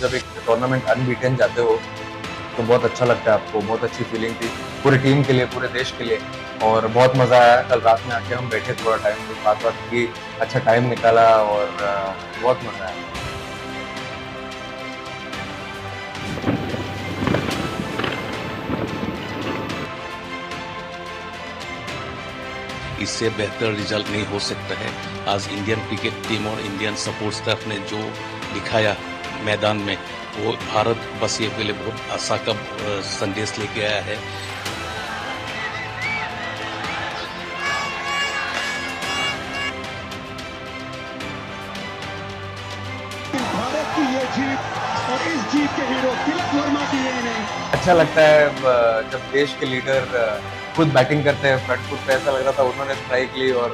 जब एक tournament unbeaten जाते हो तो बहुत अच्छा लगता है आपको, बहुत अच्छी फीलिंग थी पूरी टीम के लिए, पूरे देश के लिए। और बहुत मज़ा आया कल रात में आके, हम बैठे थोड़ा टाइम, तो बात की, अच्छा टाइम निकाला और बहुत मज़ा आया। इससे बेहतर रिजल्ट नहीं हो सकता है। आज इंडियन क्रिकेट टीम और इंडियन सपोर्ट स्टाफ ने जो दिखाया मैदान में, वो भारत बस ये के लिए बहुत आशा का संदेश लेके आया है। भारत की ये जीत और इस जीत के हीरो तिलक वर्मा की ये नहीं। अच्छा लगता है जब देश के लीडर खुद बैटिंग करते हैं फ्रंट फुट पे। ऐसा लग रहा था उन्होंने स्ट्राइक ली और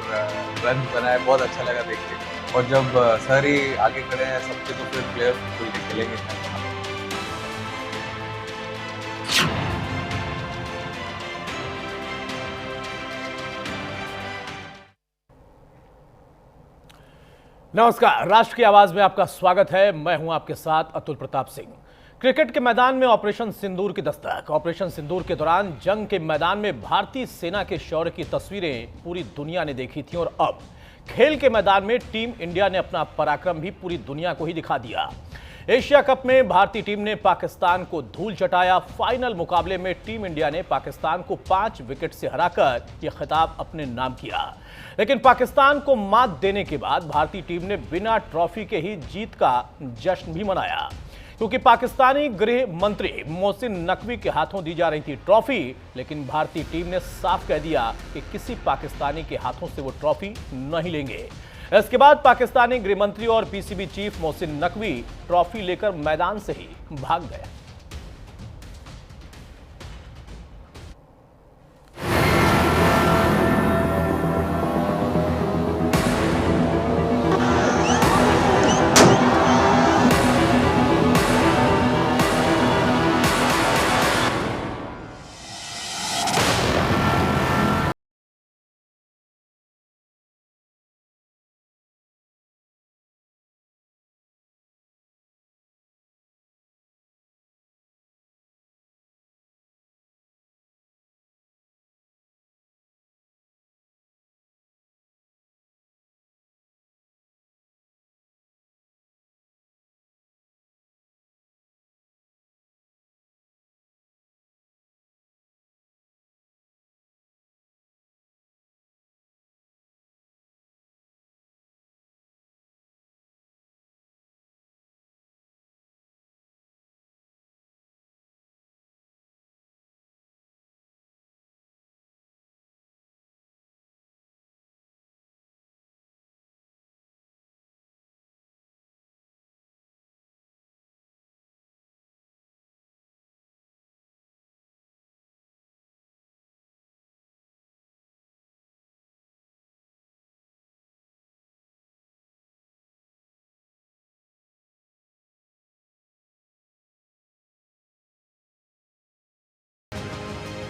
रन बनाए, बहुत अच्छा लगा देख के। और जब सर ही आगे खड़े हैं सबके, तो फिर प्लेयर खुल के खेलेंगे। नमस्कार, राष्ट्र की आवाज में आपका स्वागत है। मैं हूं आपके साथ अतुल प्रताप सिंह। क्रिकेट के मैदान में ऑपरेशन सिंदूर की दस्तक। ऑपरेशन सिंदूर के दौरान जंग के मैदान में भारतीय सेना के शौर्य की तस्वीरें पूरी दुनिया ने देखी थी, और अब खेल के मैदान में टीम इंडिया ने अपना पराक्रम भी पूरी दुनिया को ही दिखा दिया। एशिया कप में भारतीय टीम ने पाकिस्तान को धूल चटाया। फाइनल मुकाबले में टीम इंडिया ने पाकिस्तान को 5 विकेट से हराकर यह खिताब अपने नाम किया। लेकिन पाकिस्तान को मात देने के बाद भारतीय टीम ने बिना ट्रॉफी के ही जीत का जश्न भी मनाया, क्योंकि पाकिस्तानी गृह मंत्री मोहसिन नकवी के हाथों दी जा रही थी ट्रॉफी। लेकिन भारतीय टीम ने साफ कह दिया कि किसी पाकिस्तानी के हाथों से वो ट्रॉफी नहीं लेंगे। इसके बाद पाकिस्तानी गृह मंत्री और PCB chief Mohsin Naqvi trophy लेकर मैदान से ही भाग गए।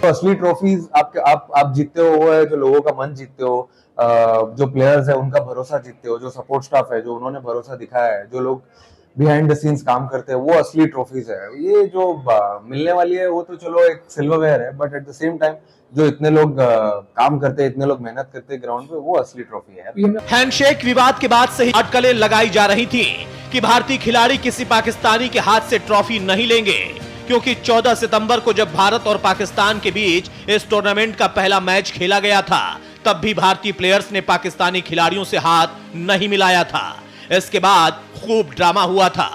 तो असली ट्रॉफीज आप जीतते हो, वो है जो लोगों का मन जीतते हो, जो प्लेयर्स है उनका भरोसा जीतते हो, जो सपोर्ट स्टाफ है जो उन्होंने भरोसा दिखाया है, जो लोग बिहाइंड द सीन्स काम करते हैं, वो असली ट्रॉफीज है। ये जो मिलने वाली है वो तो चलो एक सिल्वरवेयर है, but at the same time जो इतने लोग काम करते हैं, इतने लोग मेहनत करते हैं ग्राउंड पे, वो असली ट्रॉफी है। हैंडशेक विवाद के बाद से ही अटकलें लगाई जा रही थी कि भारतीय खिलाड़ी किसी पाकिस्तानी के हाथ से ट्रॉफी नहीं लेंगे, क्योंकि 14 सितंबर को जब भारत और पाकिस्तान के बीच इस टूर्नामेंट का पहला मैच खेला गया था, तब भी भारतीय प्लेयर्स ने पाकिस्तानी खिलाड़ियों से हाथ नहीं मिलाया था। इसके बाद खूब ड्रामा हुआ था।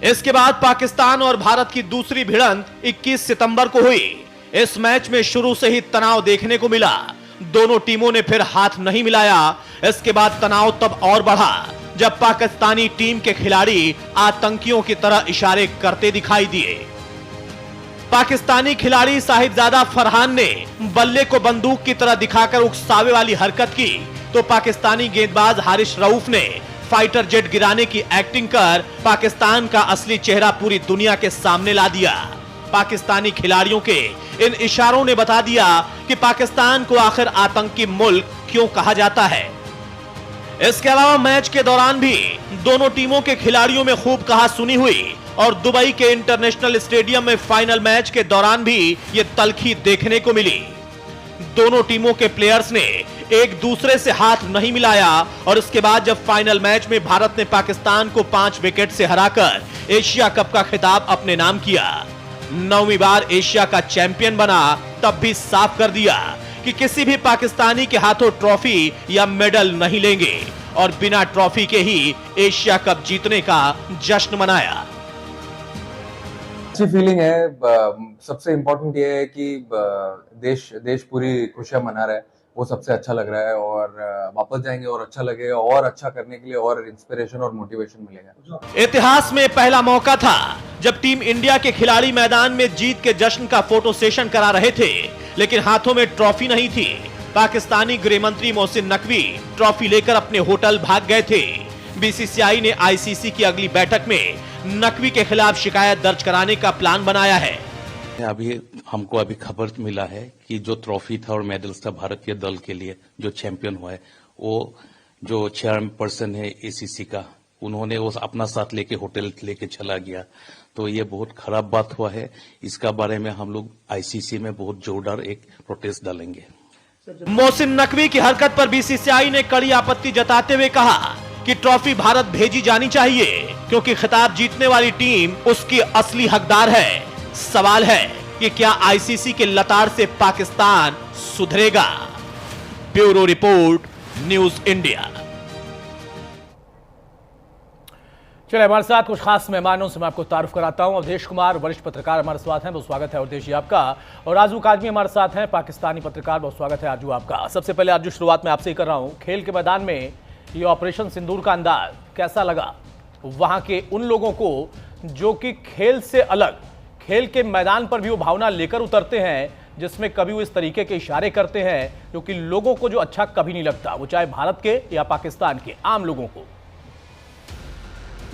इसके बाद पाकिस्तान और भारत की दूसरी भिड़ंत 21 सितंबर को हुई। इस मैच में शुरू से ही तनाव देखने को मिला। दोनों टीमों ने फिर हाथ नहीं मिलाया। इसके बाद तनाव तब और बढ़ा जब पाकिस्तानी टीम के खिलाड़ी आतंकियों की तरह इशारे करते दिखाई दिए। पाकिस्तानी खिलाड़ी साहिबजादा फरहान ने बल्ले को बंदूक की तरह दिखाकर उकसावे वाली हरकत की, तो पाकिस्तानी गेंदबाज हारिस रऊफ ने फाइटर जेट गिराने की एक्टिंग कर पाकिस्तान का असली चेहरा पूरी दुनिया के सामने ला दिया। पाकिस्तानी खिलाड़ियों के इन इशारों ने बता दिया कि पाकिस्तान को आखिर आतंकी मुल्क क्यों कहा जाता है। इसके अलावा मैच के दौरान भी दोनों टीमों के खिलाड़ियों में खूब कहासुनी हुई और दुबई के इंटरनेशनल स्टेडियम में फाइनल मैच के दौरान भी ये तल्खी देखने को मिली। दोनों टीमों के प्लेयर्स ने एक दूसरे से हाथ नहीं मिलाया और उसके बाद जब फाइनल मैच में भारत ने पाकिस्तान को 5 विकेट से हराकर एशिया कप का खिताब अपने नाम किया, 9वीं बार एशिया का चैंपियन बना, तब भी साफ कर दिया कि किसी भी पाकिस्तानी के हाथों ट्रॉफी या मेडल नहीं लेंगे और बिना ट्रॉफी के ही एशिया कप जीतने का जश्न मनाया। अच्छी फीलिंग है। सबसे इम्पोर्टेंट ये है कि देश पूरी खुशियां मना रहा है, वो सबसे अच्छा लग रहा है और वापस जाएंगे और अच्छा लगेगा और अच्छा करने के लिए और इंस्पिरेशन और मोटिवेशन मिलेगा। इतिहास में पहला मौका था जब टीम इंडिया के खिलाड़ी मैदान में जीत के जश्न का फोटो सेशन करा रहे थे, लेकिन हाथों में ट्रॉफी नहीं थी। पाकिस्तानी गृह मंत्री मोहसिन नकवी ट्रॉफी लेकर अपने होटल भाग गए थे। बीसीसीआई ने आईसीसी की अगली बैठक में नकवी के खिलाफ शिकायत दर्ज कराने का प्लान बनाया है। हमको अभी खबर मिला है कि जो ट्रॉफी था और मेडल्स था भारतीय दल के लिए जो चैंपियन हुआ है, वो जो चेयरपर्सन है एसीसी का, उन्होंने वो अपना साथ लेके होटल लेके चला गया। तो ये बहुत खराब बात हुआ है। इसका बारे में हम लोग आईसीसी में बहुत जोरदार एक प्रोटेस्ट डालेंगे। मोहसिन नकवी की हरकत पर बीसीसीआई ने कड़ी आपत्ति जताते हुए कहा कि ट्रॉफी भारत भेजी जानी चाहिए क्योंकि खिताब जीतने वाली टीम उसकी असली हकदार है। सवाल है कि क्या आईसीसी के लताड़ से पाकिस्तान सुधरेगा? Bureau report, news India. चलिए, हमारे साथ कुछ खास मेहमानों से मैं आपको तारुफ कराता हूं। अवधेश कुमार वरिष्ठ पत्रकार हमारे साथ हैं, बहुत स्वागत है अवधेश जी आपका। और आरजू काजमी हमारे साथ हैं, पाकिस्तानी पत्रकार, बहुत स्वागत है आरजू आपका। सबसे पहले आरजू, शुरुआत में आपसे ही कर रहा हूं, खेल के मैदान में ये ऑपरेशन सिंदूर का अंदाज कैसा लगा वहां के उन लोगों को जो कि खेल से अलग, खेल के मैदान पर भी वो भावना लेकर उतरते हैं जिसमें कभी वो इस तरीके के इशारे करते हैं जो कि लोगों को जो अच्छा कभी नहीं लगता, वो चाहे भारत के या पाकिस्तान के आम लोगों को।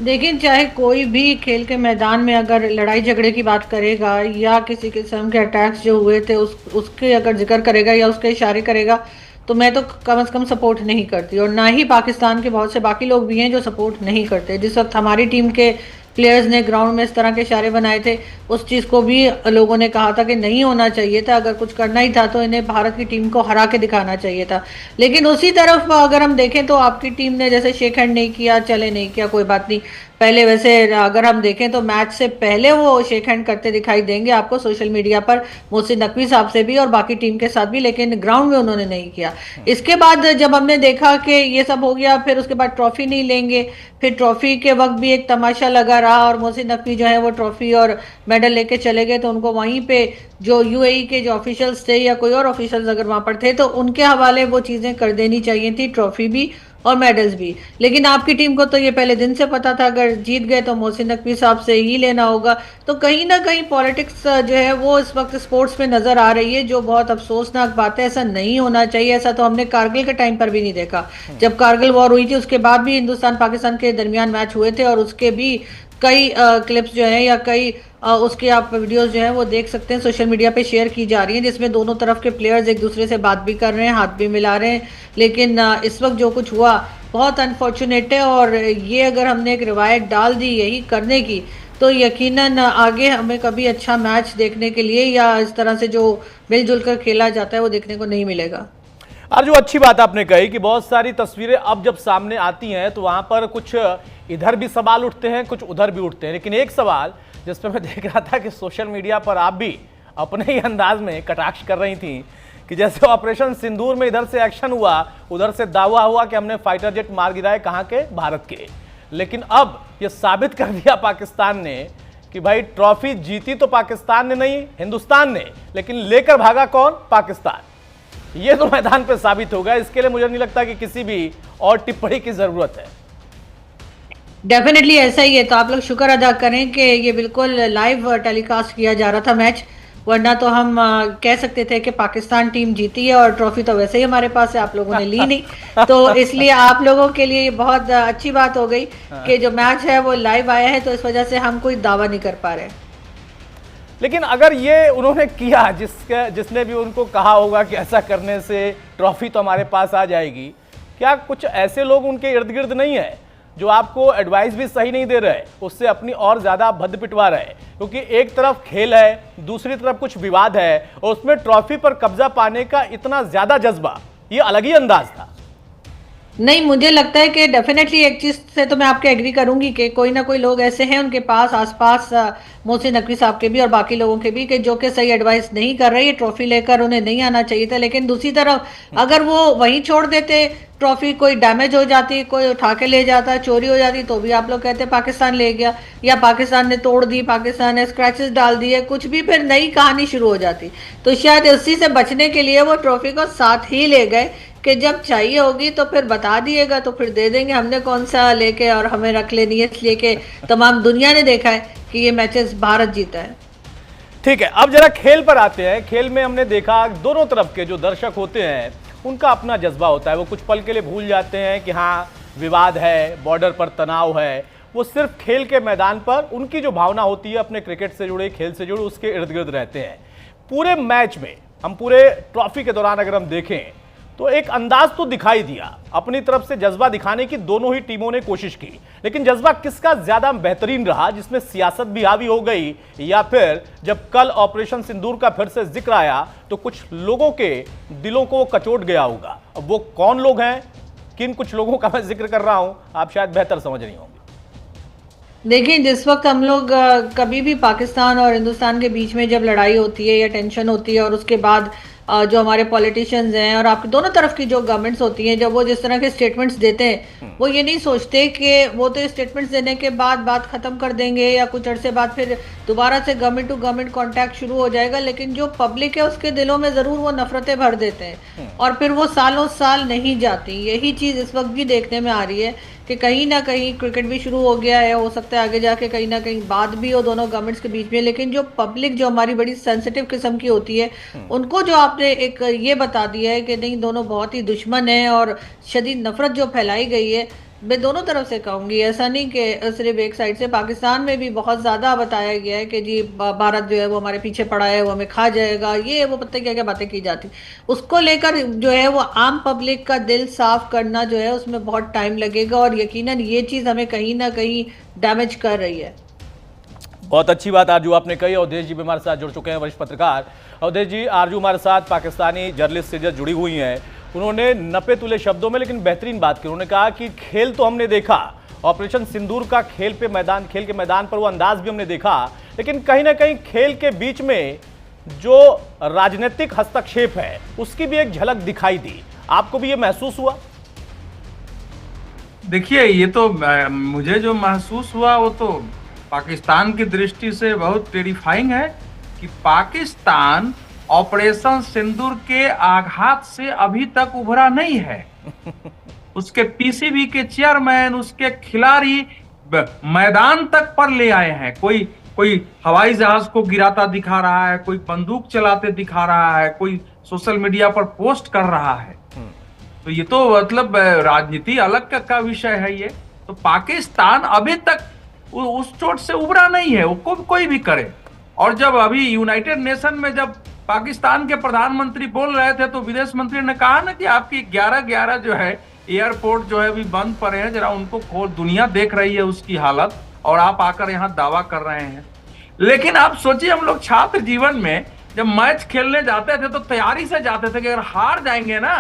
लेकिन चाहे कोई भी खेल के मैदान में अगर लड़ाई झगड़े की बात करेगा या किसी किस्म के अटैक्स जो हुए थे उसके अगर जिक्र करेगा या उसके इशारे करेगा, तो मैं तो कम से कम सपोर्ट नहीं करती। और ना ही पाकिस्तान के बहुत से बाकी लोग भी हैं जो सपोर्ट नहीं करते। जिस वक्त हमारी टीम के प्लेयर्स ने ग्राउंड में इस तरह के इशारे बनाए थे, उस चीज़ को भी लोगों ने कहा था कि नहीं होना चाहिए था। अगर कुछ करना ही था तो इन्हें भारत की टीम को हरा के दिखाना चाहिए था। लेकिन उसी तरफ अगर हम देखें तो आपकी टीम ने जैसे शेक हैंड नहीं किया, चले नहीं किया, कोई बात नहीं। पहले वैसे अगर हम देखें तो मैच से पहले वो शेक हैंड करते दिखाई देंगे आपको सोशल मीडिया पर, मोहसिन नकवी साहब से भी और बाकी टीम के साथ भी, लेकिन ग्राउंड में उन्होंने नहीं किया। इसके बाद जब हमने देखा कि ये सब हो गया, फिर उसके बाद ट्रॉफी नहीं लेंगे, फिर ट्रॉफी के वक्त भी एक तमाशा लगा रहा और मोहसिन नकवी जो है वो ट्रॉफी और मेडल लेके चले गए। तो उनको वहीं पे जो यूएई के जो ऑफिशियल्स थे या कोई और ऑफिशियल्स अगर वहां पर थे तो उनके हवाले वो चीजें कर देनी चाहिए थी, ट्रॉफी भी और मेडल्स भी। लेकिन आपकी टीम को तो ये पहले दिन से पता था अगर जीत गए तो मोहसिन नकवी साहब से ही लेना होगा। तो कहीं ना कहीं पॉलिटिक्स जो है वो इस वक्त स्पोर्ट्स में नजर आ रही है, जो बहुत अफसोसनाक बात है। ऐसा नहीं होना चाहिए। ऐसा तो हमने कारगिल के टाइम पर भी नहीं देखा। जब कारगिल वॉर हुई थी उसके बाद भी हिंदुस्तान पाकिस्तान के दरमियान मैच हुए थे और उसके भी कई क्लिप्स जो है या कई उसके आप वीडियोस जो है वो देख सकते हैं, सोशल मीडिया पे शेयर की जा रही हैं, जिसमें दोनों तरफ के प्लेयर्स एक दूसरे से बात भी कर रहे हैं, हाथ भी मिला रहे हैं। लेकिन इस वक्त जो कुछ हुआ बहुत अनफॉर्चुनेट है और ये अगर हमने एक रिवायत डाल दी यही करने की तो यकीनन आगे हमें कभी अच्छा मैच देखने के लिए या इस तरह से जो मिलजुल कर खेला जाता है वो देखने को नहीं मिलेगा। जो अच्छी बात आपने कही कि बहुत सारी तस्वीरें अब जब सामने आती हैं तो वहां पर कुछ इधर भी सवाल उठते हैं, कुछ उधर भी उठते हैं। लेकिन एक सवाल जिस पर मैं देख रहा था कि सोशल मीडिया पर आप भी अपने ही अंदाज में कटाक्ष कर रही थी कि जैसे ऑपरेशन सिंदूर में इधर से एक्शन हुआ, उधर से दावा हुआ कि हमने फाइटर जेट मार गिराए, कहां के? भारत के। लेकिन अब यह साबित कर दिया पाकिस्तान ने कि भाई ट्रॉफी जीती तो पाकिस्तान ने नहीं, हिंदुस्तान ने, लेकिन लेकर भागा कौन? पाकिस्तान। ये तो मैदान पे साबित होगा। इसके लिए मुझे नहीं लगता कि किसी भी और टिप्पणी की जरूरत है। डेफिनेटली ऐसा ही है। तो आप लोग शुक्र अदा करें कि ये बिल्कुल लाइव टेलीकास्ट किया जा रहा था मैच, वरना तो हम कह सकते थे कि पाकिस्तान टीम जीती है और ट्रॉफी तो वैसे ही हमारे पास है, आप लोगों ने ली नहीं। तो इसलिए आप लोगों के लिए ये बहुत अच्छी बात हो गई कि जो मैच है वो लाइव आया है, तो इस वजह से हम कोई दावा नहीं कर पा रहे। लेकिन अगर ये उन्होंने किया, जिसने भी उनको कहा होगा कि ऐसा करने से ट्रॉफी तो हमारे पास आ जाएगी, क्या कुछ ऐसे लोग उनके इर्द गिर्द नहीं है जो आपको एडवाइस भी सही नहीं दे रहे, उससे अपनी और ज्यादा भद्द पिटवा रहे? क्योंकि एक तरफ खेल है, दूसरी तरफ कुछ विवाद है, और उसमें ट्रॉफी पर कब्जा पाने का इतना ज्यादा जज्बा, ये अलग ही अंदाज था। नहीं, मुझे लगता है कि डेफिनेटली एक चीज से तो मैं आपके एग्री करूंगी कि कोई ना कोई लोग ऐसे हैं उनके पास आसपास, मोहसिन नकवी साहब के भी और बाकी लोगों के भी, कि जो कि सही एडवाइस नहीं कर रहे। ये ट्रॉफी लेकर उन्हें नहीं आना चाहिए था। लेकिन दूसरी तरफ अगर वो वहीं छोड़ देते, ट्रॉफी कोई डैमेज हो जाती, कोई उठा के ले जाता, चोरी हो जाती, तो भी आप लोग कहते पाकिस्तान ले गया, या पाकिस्तान ने तोड़ दी, पाकिस्तान ने स्क्रैचेस डाल दिए, कुछ भी, फिर नई कहानी शुरू हो जाती। तो शायद उसी से बचने के लिए वो ट्रॉफी को साथ ही ले गए कि जब चाहिए होगी तो फिर बता दिएगा, तो फिर दे देंगे, हमने कौन सा लेके और हमें रख लेनी है, इसलिए कि तमाम दुनिया ने देखा है कि ये मैचेस भारत जीता है। ठीक है, अब जरा खेल पर आते हैं। खेल में हमने देखा दोनों तरफ के जो दर्शक होते हैं उनका अपना जज्बा होता है। वो कुछ पल के लिए भूल जाते हैं कि हाँ विवाद है, बॉर्डर पर तनाव है। वो सिर्फ खेल के मैदान पर उनकी जो भावना होती है अपने क्रिकेट से जुड़े, खेल से जुड़े, उसके इर्द गिर्द रहते हैं। पूरे मैच में, हम पूरे ट्रॉफी के दौरान अगर हम देखें तो एक अंदाज तो दिखाई दिया, अपनी तरफ से जज्बा दिखाने की दोनों ही टीमों ने कोशिश की, लेकिन जज्बा किसका ज्यादा बेहतरीन रहा, जिसमें सियासत भी हावी हो गई, या फिर जब कल ऑपरेशन सिंदूर का फिर से जिक्र आया तो कुछ लोगों के दिलों को कचोट गया होगा? अब वो कौन लोग हैं, किन कुछ लोगों का मैं जिक्र कर रहा हूं, आप शायद बेहतर समझ रही होंगी। देखिए, जिस वक्त हम लोग कभी भी पाकिस्तान और हिंदुस्तान के बीच में जब लड़ाई होती है या टेंशन होती है, और उसके बाद जो हमारे पॉलिटिशियंस हैं और आपकी दोनों तरफ की जो गवर्नमेंट्स होती हैं, जब वो जिस तरह के स्टेटमेंट्स देते हैं, वो ये नहीं सोचते कि वो तो स्टेटमेंट्स देने के बाद बात खत्म कर देंगे या कुछ अरसे बाद फिर दोबारा से गवर्नमेंट टू गवर्नमेंट कांटेक्ट शुरू हो जाएगा। लेकिन जो पब्लिक है उसके दिलों में जरूर वो नफरतें भर देते हैं और फिर वो सालों साल नहीं जाती। यही चीज इस वक्त भी देखने में आ रही है कि कहीं ना कहीं क्रिकेट भी शुरू हो गया है, हो सकता है आगे जाके कहीं ना कहीं बात भी हो दोनों गवर्नमेंट्स के बीच में, लेकिन जो पब्लिक जो हमारी बड़ी सेंसिटिव किस्म की होती है, उनको जो आपने एक ये बता दिया है कि नहीं दोनों बहुत ही दुश्मन हैं और शदीद नफरत जो फैलाई गई है, मैं दोनों तरफ से कहूंगी, ऐसा नहीं कि सिर्फ एक साइड से। पाकिस्तान में भी बहुत ज़्यादा बताया गया है कि जी भारत जो है वो हमारे पीछे पड़ा है, वो हमें खा जाएगा, ये वो पता क्या क्या बातें की जाती। उसको लेकर जो है वो आम पब्लिक का दिल साफ करना जो है उसमें बहुत टाइम लगेगा, और यकीनन ये चीज़ हमें कहीं ना कहीं डैमेज कर रही है। बहुत अच्छी बात आरजू आपने कही। अवधेश जी भी हमारे साथ जुड़ चुके हैं, वरिष्ठ पत्रकार। अवधेश जी, आरजू हमारे साथ पाकिस्तानी जर्नलिस्ट से जुड़ी हुई हैं। उन्होंने नपे तुले शब्दों में लेकिन बेहतरीन बात की। उन्होंने कहा कि खेल तो हमने देखा, ऑपरेशन सिंदूर का खेल के मैदान पर वो अंदाज भी हमने देखा, लेकिन कहीं ना कहीं खेल के बीच में जो राजनीतिक हस्तक्षेप है उसकी भी एक झलक दिखाई दी। आपको भी ये महसूस हुआ? देखिए, ये तो मुझे जो महसूस हुआ वो तो पाकिस्तान की दृष्टि से बहुत टेरिफाइंग है कि पाकिस्तान ऑपरेशन सिंदूर के आघात से अभी तक उभरा नहीं है। उसके पीसीबी के चेयरमैन, उसके खिलाड़ी मैदान तक पर ले आए हैं। कोई हवाई जहाज को गिराता दिखा रहा है, कोई बंदूक चलाते दिखा रहा है, कोई सोशल मीडिया पर पोस्ट कर रहा है। तो ये तो मतलब राजनीति अलग का विषय है। ये तो पाकिस्तान अभी तक उस चोट से उभरा नहीं है, वो कोई भी करे। और जब अभी यूनाइटेड नेशन में जब पाकिस्तान के प्रधानमंत्री बोल रहे थे तो विदेश मंत्री ने कहा ना कि आपकी 11-11 जो है एयरपोर्ट जो है अभी बंद पड़े हैं, जरा उनको खोल, दुनिया देख रही है उसकी हालत, और आप आकर यहाँ दावा कर रहे हैं। लेकिन आप सोचिए, हम लोग छात्र जीवन में जब मैच खेलने जाते थे तो तैयारी से जाते थे कि अगर हार जाएंगे ना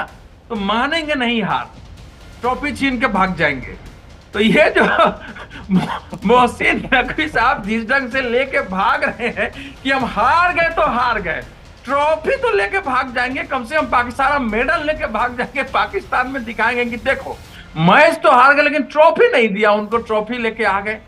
तो मानेंगे नहीं हार, ट्रॉफी छीन के भाग जाएंगे। तो ये जो मोहसिन नकवी साहब जिस ढंग से लेके भाग रहे हैं कि हम हार गए तो हार गए, ट्रॉफी तो लेके भाग जाएंगे, कम से कम पाकिस्तान मेडल लेके भाग जाएंगे, पाकिस्तान में दिखाएंगे कि देखो मैच तो हार गए लेकिन ट्रॉफी नहीं दिया उनको, ट्रॉफी लेके आ गए।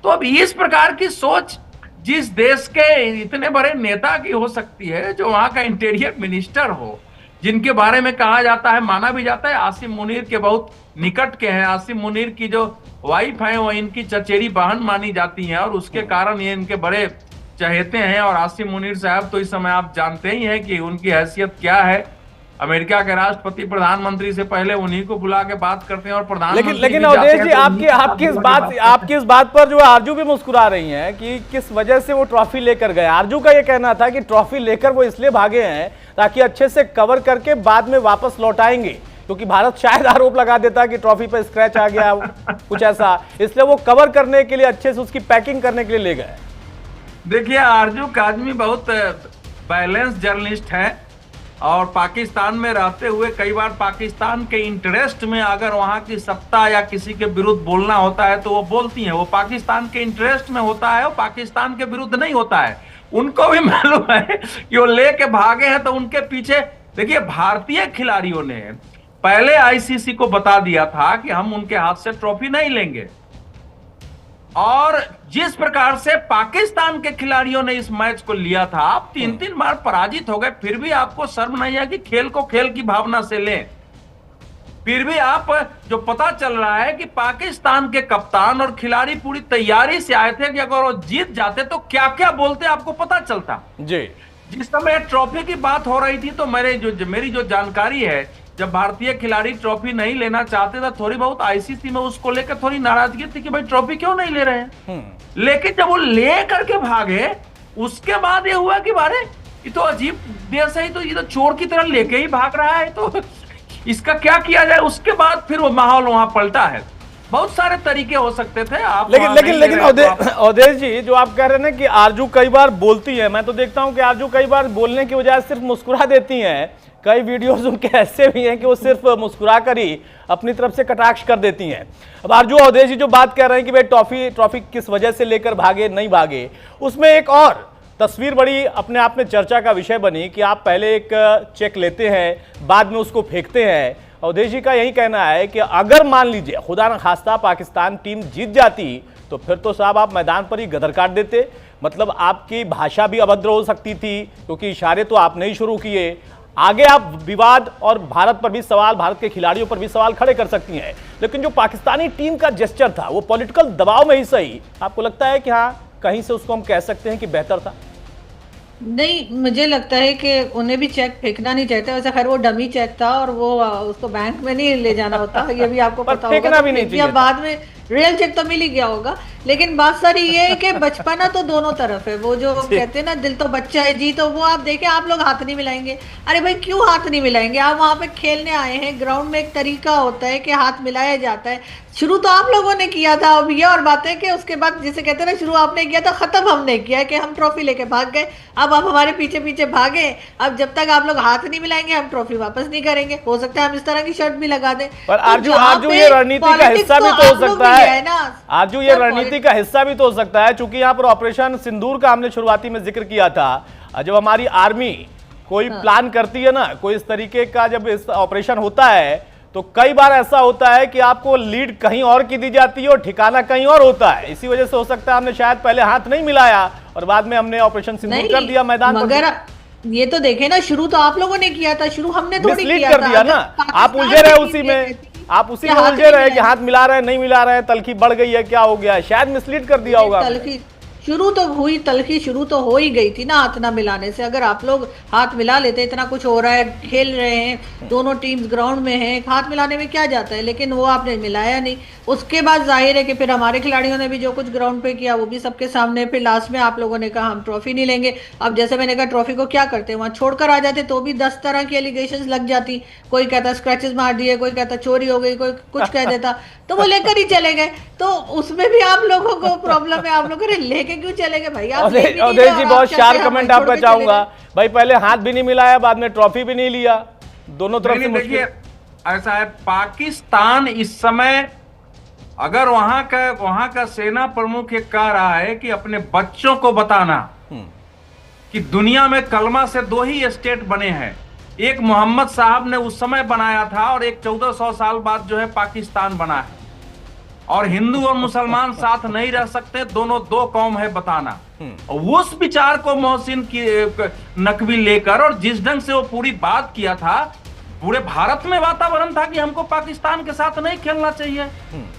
तो अब इस प्रकार की सोच जिस देश के इतने बड़े नेता की हो सकती है, जो वहां का इंटीरियर मिनिस्टर हो, जिनके बारे में कहा जाता है, माना भी जाता है आसिम मुनीर के बहुत निकट के हैं, आसिम मुनीर की जो वाइफ है वो इनकी चचेरी बहन मानी जाती हैं, और उसके कारण ये इनके बड़े चहेते हैं। और आसिम मुनीर साहब तो इस समय आप जानते ही हैं कि उनकी हैसियत क्या है। अमेरिका के राष्ट्रपति प्रधानमंत्री से पहले उन्हीं को बुला के बात करते हैं, और प्रधानमंत्री लेकिन अवधेश जी, आपकी इस बात पर जो आरजू भी मुस्कुरा रही हैं कि किस वजह से वो ट्रॉफी लेकर गए। आरजू का ये कहना था कि ट्रॉफी लेकर वो इसलिए भागे हैं ताकि अच्छे से कवर करके बाद में वापस लौटाएंगे, क्योंकि भारत शायद आरोप लगा देता कि ट्रॉफी पर स्क्रैच आ गया कुछ ऐसा, इसलिए वो कवर करने के लिए अच्छे से उसकी पैकिंग करने के लिए ले गए। देखिए आरजू काजमी बहुत बैलेंस जर्नलिस्ट है और पाकिस्तान में रहते हुए कई बार पाकिस्तान के इंटरेस्ट में अगर वहां की सत्ता या किसी के विरुद्ध बोलना होता है तो वो बोलती हैं। वो पाकिस्तान के इंटरेस्ट में होता है, वो पाकिस्तान के विरुद्ध नहीं होता है। उनको भी मालूम है कि वो लेके भागे हैं तो उनके पीछे देखिए भारतीय खिलाड़ियों ने पहले आईसीसी को बता दिया था कि हम उनके हाथ से ट्रॉफी नहीं लेंगे, और जिस प्रकार से पाकिस्तान के खिलाड़ियों ने इस मैच को लिया था, आप 3-3 बार पराजित हो गए, फिर भी आपको शर्म नहीं है कि खेल को खेल की भावना से लें। फिर भी आप जो पता चल रहा है कि पाकिस्तान के कप्तान और खिलाड़ी पूरी तैयारी से आए थे कि अगर वो जीत जाते तो क्या क्या बोलते आपको पता चलता जी। जिस समय ट्रॉफी की बात हो रही थी तो मेरी जो जानकारी है, जब भारतीय खिलाड़ी ट्रॉफी नहीं लेना चाहते थे, थोड़ी बहुत आईसीसी में उसको लेकर थोड़ी नाराजगी थी कि भाई ट्रॉफी क्यों नहीं ले रहे हैं। लेकिन जब वो ले करके भागे, उसके बाद ये हुआ कि बारे ये तो अजीब देर से ही तो ये तो चोर की तरह लेके ही भाग रहा है, तो इसका क्या किया जाए। उसके बाद फिर वो माहौल वहां पलटा है। बहुत सारे तरीके हो सकते थे। आप लेकिन अवधेश जी, जो आप कह रहे हैं ना कि आरजू कई बार बोलती है, मैं तो देखता हूं कि आरजू कई बार बोलने की वजह सिर्फ मुस्कुरा देती हैं। कई वीडियोस उनके ऐसे भी हैं कि वो सिर्फ मुस्कुरा कर ही अपनी तरफ से कटाक्ष कर देती हैं। अब आरजू अवधेश जी जो बात कर रहे हैं कि भाई ट्रॉफी किस वजह से लेकर भागे नहीं भागे, उसमें एक और तस्वीर बड़ी अपने आप में चर्चा का विषय बनी कि आप पहले एक चेक लेते हैं, बाद में उसको फेंकते हैं। अवधेश जी का यही कहना है कि अगर मान लीजिए खुदा न खास्ता पाकिस्तान टीम जीत जाती तो फिर तो साहब आप मैदान पर ही गदर काट देते। मतलब आपकी भाषा भी अभद्र हो सकती थी, क्योंकि इशारे तो आपने ही शुरू किए। आगे आप विवाद और भारत पर भी सवाल, भारत के खिलाड़ियों पर भी सवाल खड़े कर सकती हैं। लेकिन जो पाकिस्तानी टीम का जेस्चर था वो पॉलिटिकल दबाव में ही सही, आपको लगता है कि हाँ कहीं से उसको हम कह सकते हैं कि बेहतर था? नहीं, मुझे लगता है कि उन्हें भी चेक फेंकना नहीं चाहिए। वैसे खैर वो डमी चेक था और वो उसको बैंक में नहीं ले जाना होता, ये भी आपको पता होगा। फेंकना भी नहीं चाहिए, बाद में रियल चेक तो मिल ही गया होगा। लेकिन बात सारी ये है कि बचपना तो दोनों तरफ है। वो जो कहते हैं ना दिल तो बच्चा है जी, तो वो आप देखें, आप लोग हाथ नहीं मिलाएंगे। अरे भाई क्यों हाथ नहीं मिलाएंगे? आप वहां पे खेलने आए हैं, ग्राउंड में एक तरीका होता है कि हाथ मिलाया जाता है। शुरू तो आप लोगों ने किया था। अब ये और बात है कि उसके बाद जिसे कहते हैं ना, शुरू आपने किया था, खत्म हमने किया कि हम ट्रॉफी लेके भाग गए। अब आप हमारे पीछे पीछे भागे। अब जब तक आप लोग हाथ नहीं मिलाएंगे हम ट्रॉफी वापस नहीं करेंगे। हो सकता है हम इस तरह की शर्ट भी लगा दें। पर आरजू ये रणनीति का हिस्सा भी तो हो सकता है ना। आरजू ये रणनीति का हिस्सा भी तो हो सकता है, चूंकि यहाँ पर ऑपरेशन सिंदूर का हमने शुरुआती में जिक्र किया था। जब हमारी आर्मी कोई प्लान करती है ना, कोई इस तरीके का जब इस ऑपरेशन होता है, तो कई बार ऐसा होता है कि आपको लीड कहीं और की दी जाती है और ठिकाना कहीं और होता है। इसी वजह से हो सकता है हमने शायद पहले हाथ नहीं मिलाया और बाद में हमने ऑपरेशन सिंदूर कर दिया मैदान पर। मगर ये तो देखे ना, शुरू तो आप लोगों ने किया था, शुरू हमने थोड़ी किया कर दिया ना। आप उलझे रहे उसी में, आप उसी में उलझे रहे कि हाथ मिला रहे नहीं मिला रहे, तलखी बढ़ गई है, क्या हो गया, शायद मिसलीड कर दिया होगा। शुरू तो हुई तलखी, शुरू तो हो ही गई थी ना हाथ ना मिलाने से। अगर आप लोग हाथ मिला लेते, इतना कुछ हो रहा है, खेल रहे हैं, दोनों टीम्स ग्राउंड में हैं, हाथ मिलाने में क्या जाता है? लेकिन वो आपने मिलाया नहीं। उसके बाद जाहिर है कि फिर हमारे खिलाड़ियों ने भी जो कुछ ग्राउंड पे किया वो भी सबके सामने। फिर लास्ट में आप लोगों ने कहा हम ट्रॉफी नहीं लेंगे। अब जैसे मैंने कहा, ट्रॉफी को क्या करते, वहां छोड़कर आ जाते तो भी 10 तरह की एलिगेशंस लग जाती। कोई कहता स्क्रैचेस मार दिए, कोई कहता चोरी हो गई, कोई कुछ कह देता, तो वो लेकर ही चले गए। तो उसमें भी आप लोगों को प्रॉब्लम है। आप लोग लेके क्यों चले गए भाई? अवधेश जी बहुत शार्प कमेंट आपका चाहूंगा भाई। पहले हाथ भी नहीं मिलाया, बाद में ट्रॉफी भी नहीं लिया, दोनों तरफ से मुश्किल। ऐसा है, पाकिस्तान इस समय अगर वहां का सेना प्रमुख ये कह रहा है कि अपने बच्चों को बताना कि दुनिया में कलमा से 2 ही स्टेट बने हैं। एक मोहम्मद साहब ने उस समय बनाया था और एक 1400 साल बाद जो है पाकिस्तान बना है, और हिंदू और मुसलमान साथ नहीं रह सकते, दोनों 2 कौम है बताना। उस विचार को मोहसिन की नकवी लेकर, और जिस ढंग से वो पूरी बात किया था, पूरे भारत में वातावरण था कि हमको पाकिस्तान के साथ नहीं खेलना चाहिए।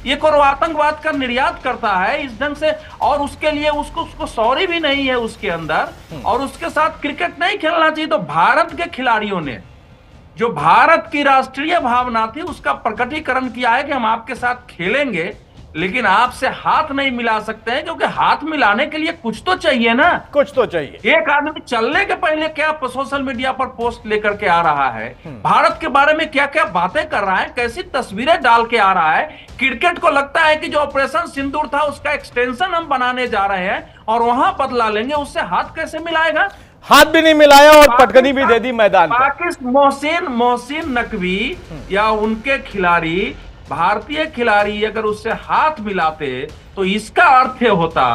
एक और आतंकवाद का निर्यात करता है इस ढंग से, और उसके लिए उसको सॉरी भी नहीं है उसके अंदर, और उसके साथ क्रिकेट नहीं खेलना चाहिए। तो भारत के खिलाड़ियों ने जो भारत की राष्ट्रीय भावना थी उसका प्रकटीकरण किया है कि हम आपके साथ खेलेंगे, लेकिन आपसे हाथ नहीं मिला सकते हैं, क्योंकि हाथ मिलाने के लिए कुछ तो चाहिए ना। कुछ तो चाहिए। एक आदमी चलने के पहले क्या सोशल मीडिया पर पोस्ट लेकर के आ रहा है, भारत के बारे में क्या क्या बातें कर रहा है, कैसी तस्वीरें डाल के आ रहा है। क्रिकेट को लगता है कि जो ऑपरेशन सिंदूर था उसका एक्सटेंशन हम बनाने जा रहे हैं और वहां बदला लेंगे, उससे हाथ कैसे मिलाएगा? हाथ भी नहीं मिलाया और पटकनी भी दे दी मैदान पर। पाकिस्तान मोहसिन नकवी या उनके खिलाड़ी, भारतीय खिलाड़ी अगर उससे हाथ मिलाते तो इसका अर्थ होता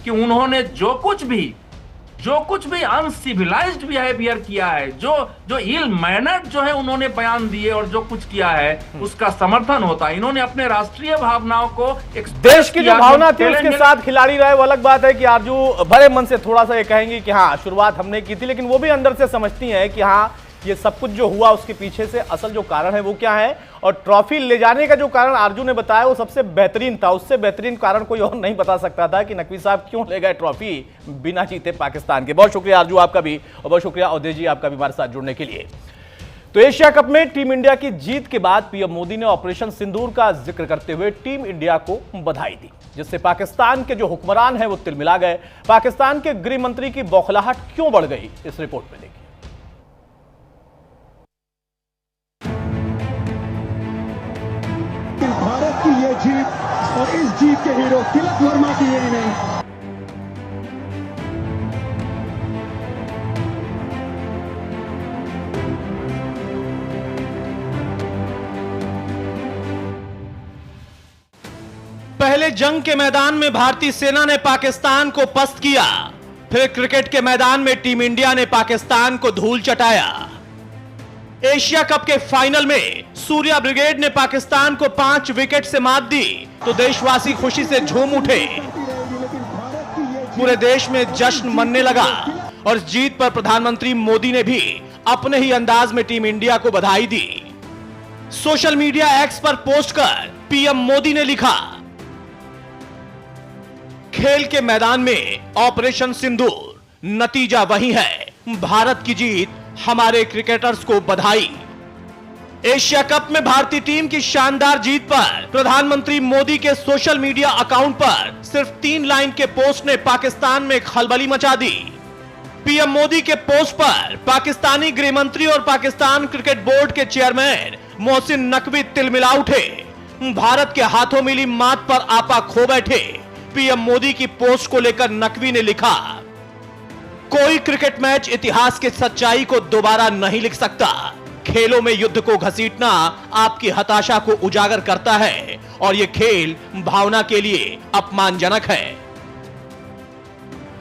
कि उन्होंने जो कुछ भी अनसिविलाइज्ड बिहेवियर किया है, जो इल मैनर्ड जो है उन्होंने बयान दिए और जो कुछ किया है उसका समर्थन होता। इन्होंने अपने राष्ट्रीय भावनाओं को, देश की जो भावना थी उसके साथ खिलाड़ी रहे। वो अलग बात है कि आरजू भरे मन से थोड़ा सा ये कहेंगी कि हाँ शुरुआत हमने की थी, लेकिन वो भी अंदर से समझती हैं कि हाँ ये सब कुछ जो हुआ उसके पीछे से असल जो कारण है वो क्या है। और ट्रॉफी ले जाने का जो कारण आरजू ने बताया वो सबसे बेहतरीन था। उससे बेहतरीन कारण कोई और नहीं बता सकता था कि नकवी साहब क्यों ले गए ट्रॉफी बिना जीते पाकिस्तान के। बहुत शुक्रिया आरजू आपका भी, और बहुत शुक्रिया अवधेश जी आपका भी हमारे साथ जुड़ने के लिए। तो एशिया कप में टीम इंडिया की जीत के बाद पीएम मोदी ने ऑपरेशन सिंदूर का जिक्र करते हुए टीम इंडिया को बधाई दी, जिससे पाकिस्तान के जो हुक्मरान हैं वो तिलमिला गए। पाकिस्तान के गृह मंत्री की बौखलाहट क्यों बढ़ गई, इस रिपोर्ट में देखिए। भारत की ये जीत और इस जीत के हीरो तिलक वर्मा की ये नहीं। पहले जंग के मैदान में भारतीय सेना ने पाकिस्तान को पस्त किया, फिर क्रिकेट के मैदान में टीम इंडिया ने पाकिस्तान को धूल चटाया। एशिया कप के फाइनल में सूर्या ब्रिगेड ने पाकिस्तान को 5 विकेट से मात दी तो देशवासी खुशी से झूम उठे। पूरे देश में जश्न मनने लगा और इस जीत पर प्रधानमंत्री मोदी ने भी अपने ही अंदाज में टीम इंडिया को बधाई दी। सोशल मीडिया एक्स पर पोस्ट कर पीएम मोदी ने लिखा, खेल के मैदान में ऑपरेशन सिंदूर, नतीजा वही है, भारत की जीत, हमारे क्रिकेटर्स को बधाई। एशिया कप में भारतीय टीम की शानदार जीत पर प्रधानमंत्री मोदी के सोशल मीडिया अकाउंट पर सिर्फ 3 लाइन के पोस्ट ने पाकिस्तान में खलबली मचा दी। पीएम मोदी के पोस्ट पर पाकिस्तानी गृह मंत्री और पाकिस्तान क्रिकेट बोर्ड के चेयरमैन मोहसिन नकवी तिलमिला उठे। भारत के हाथों मिली मात पर आपा खो बैठे। पीएम मोदी की पोस्ट को लेकर नकवी ने लिखा, कोई क्रिकेट मैच इतिहास की सच्चाई को दोबारा नहीं लिख सकता। खेलों में युद्ध को घसीटना आपकी हताशा को उजागर करता है और यह खेल भावना के लिए अपमानजनक है।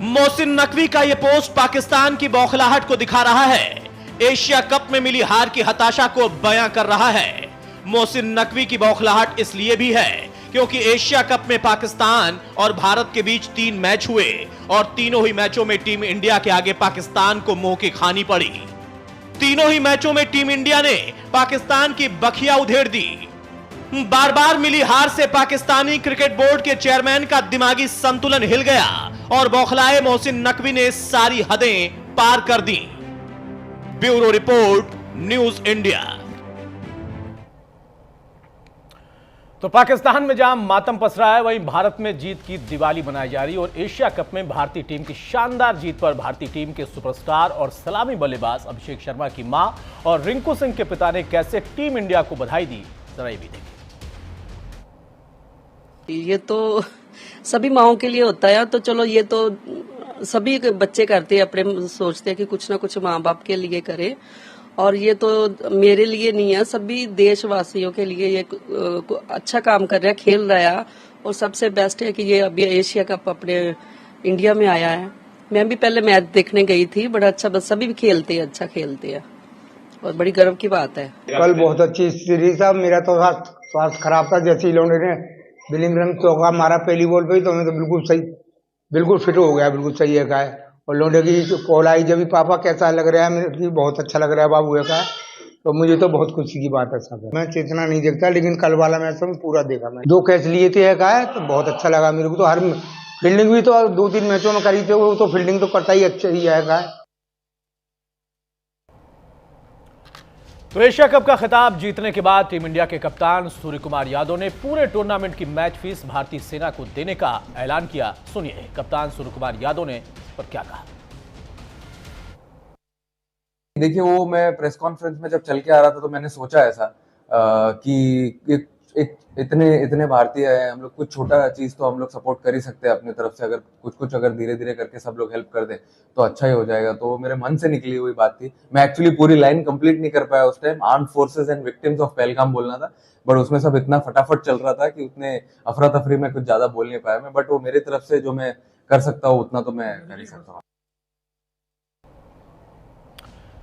मोहसिन नकवी का यह पोस्ट पाकिस्तान की बौखलाहट को दिखा रहा है, एशिया कप में मिली हार की हताशा को बयां कर रहा है। मोहसिन नकवी की बौखलाहट इसलिए भी है क्योंकि एशिया कप में पाकिस्तान और भारत के बीच 3 मैच हुए और तीनों ही मैचों में टीम इंडिया के आगे पाकिस्तान को मुंह की खानी पड़ी। तीनों ही मैचों में टीम इंडिया ने पाकिस्तान की बखिया उधेड़ दी। बार बार मिली हार से पाकिस्तानी क्रिकेट बोर्ड के चेयरमैन का दिमागी संतुलन हिल गया और बौखलाए मोहसिन नकवी ने सारी हदें पार कर दी। Bureau report, news India. तो पाकिस्तान में जहां मातम पसरा है वहीं भारत में जीत की दिवाली मनाई जा रही है। और एशिया कप में भारतीय टीम की शानदार जीत पर भारतीय टीम के सुपरस्टार और सलामी बल्लेबाज अभिषेक शर्मा की मां और रिंकू सिंह के पिता ने कैसे टीम इंडिया को बधाई दी, जरा ये भी देखिए। ये तो सभी माओं के लिए होता है, तो चलो ये तो सभी बच्चे करते हैं, अपने सोचते हैं कि कुछ ना कुछ माँ बाप के लिए करे, और ये तो मेरे लिए नहीं है, सभी देशवासियों के लिए ये अच्छा काम कर रहा है, खेल रहा है। और सबसे बेस्ट है कि ये अभी एशिया कप अपने इंडिया में आया है। मैं भी पहले मैच देखने गई थी, बड़ा अच्छा, बस सभी भी खेलते हैं, अच्छा खेलते हैं और बड़ी गर्व की बात है। कल बहुत अच्छी सीरीज था। मेरा तो स्वास्थ्य खराब था, जैसे ही लोगों ने बिलिंगम चौका मारा पहली बॉल पे, तो मैं तो बिल्कुल सही, बिल्कुल फिट हो गया, बिल्कुल सही है। का है और लोंडे की कॉल आई जब भी, पापा कैसा लग रहा है, मेरे बहुत अच्छा लग रहा है बाबू का, तो मुझे तो बहुत खुशी की बात है सब। मैं इतना नहीं देखता, लेकिन कल वाला मैच तो मैं पूरा देखा। मैं 2 कैच लिए थे का है, तो बहुत अच्छा लगा मेरे को। तो हर फील्डिंग भी तो 2-3 मैचों में करी थे, वो तो फील्डिंग तो करता ही अच्छा ही है का है। तो एशिया कप का खिताब जीतने के बाद टीम इंडिया के कप्तान सूर्य कुमार यादव ने पूरे टूर्नामेंट की मैच फीस भारतीय सेना को देने का ऐलान किया। सुनिए कप्तान सूर्य कुमार यादव ने पर क्या कहा। देखिए, वो मैं प्रेस कॉन्फ्रेंस में जब चल के आ रहा था तो मैंने सोचा ऐसा कि इतने भारतीय हैं हम लोग, कुछ छोटा चीज तो हम लोग सपोर्ट कर ही सकते हैं अपनी तरफ से। अगर कुछ अगर धीरे धीरे करके सब लोग हेल्प कर दे तो अच्छा ही हो जाएगा। तो मेरे मन से निकली हुई बात थी। मैं एक्चुअली पूरी लाइन कंप्लीट नहीं कर पाया उस time. Armed forces and victims of Pahalgam बोलना था, बट उसमें सब इतना फटाफट चल रहा था कि उतने अफरा तफरी में कुछ ज्यादा बोल नहीं पाया मैं। बट वो मेरी तरफ से जो मैं कर सकता हूँ उतना तो मैं कर ही सकता हूँ।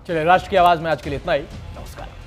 चलिए, राष्ट्र की आवाज में आज के लिए इतना ही। नमस्कार।